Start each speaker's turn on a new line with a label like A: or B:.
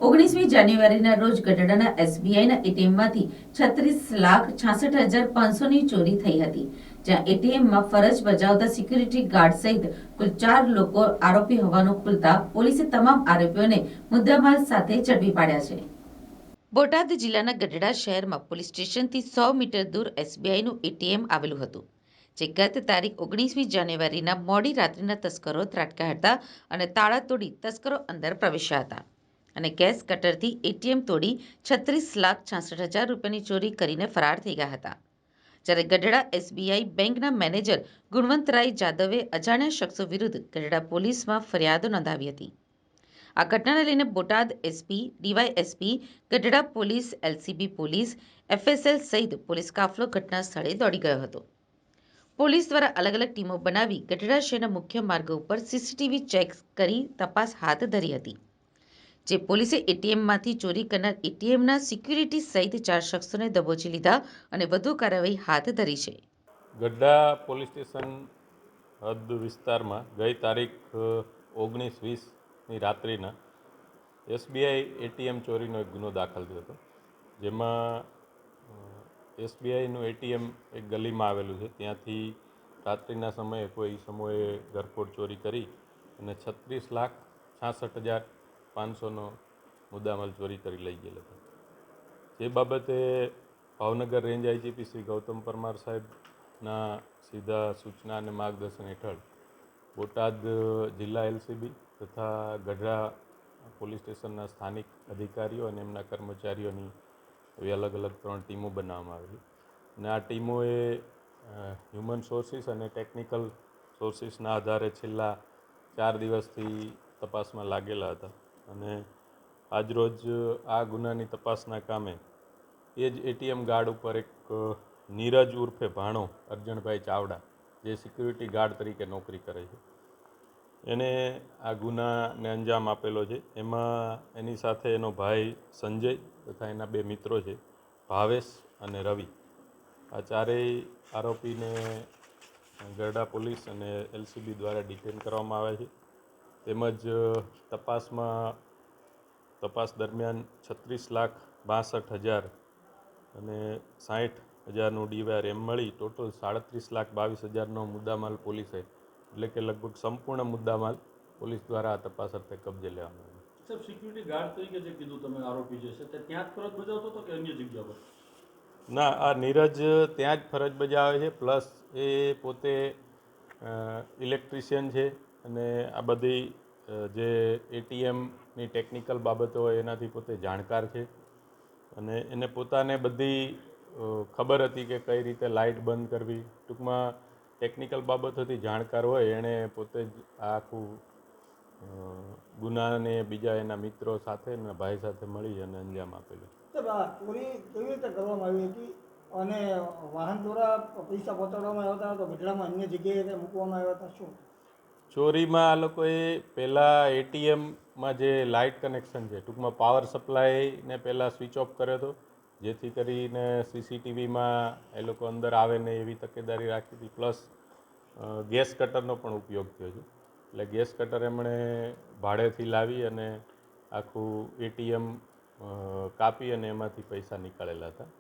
A: 19મી જાન્યુઆરીના રોજ ગઢડાના એસબીઆઈના એટીએમમાંથી 36,66,500ની ચોરી થઈ હતી, જ્યાં એટીએમમાં ફરજ બજાવતા સિક્યુરિટી ગાર્ડ સહિત કુલ 4 લોકો આરોપી હોવાનું ખુલતા પોલીસે તમામ આરોપીઓને મુદ્દામાલ સાથે ઝડપી પાડ્યા છે. બોટાદ જિલ્લાના ગઢડા શહેરમાં પોલીસ સ્ટેશનથી 100 મીટર દૂર એસબીઆઈનું એટીએમ આવેલું હતું, જે ગત તારીખ 19મી જાન્યુઆરીના મોડી રાત્રિના તસ્કરો ત્રાટક્યા હતા અને તાળા તોડી તસ્કરો અંદર પ્રવેશ્યા હતા અને ગેસ કટરથી એટીએમ તોડી 36,66,000 રૂપિયાની ચોરી કરીને ફરાર થઈ ગયા હતા. જ્યારે ગઢડા એસબીઆઈ બેંકના મેનેજર ગુણવંતરાય જાદવે અજાણ્યા શખ્સો વિરુદ્ધ ગઢડા પોલીસમાં ફરિયાદ નોંધાવી હતી. આ ઘટનાને લઈને Botad SP, DYSP, Gadhada police, LCB police, FSL સહિત પોલીસ કાફલો ઘટના સ્થળે દોડી ગયો હતો. પોલીસ દ્વારા અલગ અલગ ટીમો બનાવી ગઢડા શહેરના મુખ્ય માર્ગો ઉપર સીસીટીવી ચેક કરી તપાસ હાથ ધરી હતી, જે પોલીસે એટીએમમાંથી ચોરી કરનાર એટીએમના સિક્યુરિટી સહિત 4 શખ્સોને દબોચી લીધા અને વધુ કાર્યવાહી હાથ ધરી છે.
B: ગઢડા પોલીસ સ્ટેશન હદ વિસ્તારમાં ગઈ તારીખ 19-20ની રાત્રિના એસબીઆઈ એટીએમ ચોરીનો એક ગુનો દાખલ થયો હતો, જેમાં એસબીઆઈનું એટીએમ એક ગલીમાં આવેલું છે. ત્યાંથી રાત્રિના સમયે કોઈ સમયે ઘરફોડ ચોરી કરી અને 36,66,500નો મુદ્દામાલ ચોરી કરી લઈ ગયેલ હતો. જે બાબતે ભાવનગર રેન્જ આઈજીપી શ્રી ગૌતમ પરમાર સાહેબના સીધા સૂચના અને માર્ગદર્શન હેઠળ બોટાદ જિલ્લા એલસીબી તથા ગઢડા પોલીસ સ્ટેશનના સ્થાનિક અધિકારીઓ અને એમના કર્મચારીઓની એવી અલગ અલગ 3 ટીમો બનાવવામાં આવેલી અને આ ટીમોએ હ્યુમન સોર્સિસ અને ટેકનિકલ સોર્સિસના આધારે છેલ્લા 4 દિવસથી તપાસમાં લાગેલા હતા અને આજરોજ આ ગુનાની તપાસના કામે એ જ એટીએમ ગાર્ડ ઉપર એક નીરજ ઉર્ફે ભાણો અર્જણભાઈ ચાવડા, જે સિક્યુરિટી ગાર્ડ તરીકે નોકરી કરે છે, એને આ ગુનાને અંજામ આપેલો છે. એમાં એની સાથે એનો ભાઈ સંજય તથા એના 2 મિત્રો છે, ભાવેશ અને રવિ. આ ચારેય આરોપીને ગઢડા પોલીસ અને એલસીબી દ્વારા ડિટેન કરવામાં આવ્યા છે. તેમજ તપાસ દરમિયાન 36,62,000 અને 60,000નું ડીવાયર એમ મળી ટોટલ 37,22,000નો મુદ્દામાલ પોલીસે, એટલે કે લગભગ સંપૂર્ણ મુદ્દામાલ પોલીસ દ્વારા આ તપાસ અર્થે કબજે લેવામાં આવ્યો.
C: સાહેબ, સિક્યુરિટી ગાર્ડ તરીકે જે કીધું તમે આરોપી જે છે તે ત્યાં જ ફરજ બજાવતો હતો કે અન્ય જગ્યા પર?
B: ના, આ નીરજ ત્યાં જ ફરજ બજાવે છે, પ્લસ એ પોતે ઇલેક્ટ્રિશિયન છે અને આ બધી જે એટીએમની ટેકનિકલ બાબતો હોય એનાથી પોતે જાણકાર છે અને એને પોતાને બધી ખબર હતી કે કઈ રીતે લાઇટ બંધ કરવી. ટૂંકમાં ટેકનિકલ બાબતોથી જાણકાર હોય, એણે પોતે જ આ આખું ગુનાને બીજા એના મિત્રો સાથે અને ભાઈ સાથે મળી અને અંજામ આપેલું.
D: ચોરી કેવી રીતે કરવામાં આવી હતી અને વાહન દ્વારા પૈસા પહોંચાડવામાં આવ્યા હતા તો ગઢડામાં અન્ય જગ્યાએ મૂકવામાં આવ્યા હતા? શું
B: ચોરીમાં આ લોકોએ પહેલાં એટીએમમાં જે લાઇટ કનેક્શન છે, ટૂંકમાં પાવર સપ્લાયને પહેલાં સ્વિચ ઓફ કર્યો હતો, જેથી કરીને સીસીટીવીમાં એ લોકો અંદર આવે ને એવી તકેદારી રાખી હતી. પ્લસ ગેસ કટરનો પણ ઉપયોગ થયો છે, એટલે ગેસ કટર એમણે ભાડેથી લાવી અને આખું એટીએમ કાપી અને એમાંથી પૈસા નીકાળેલા હતા.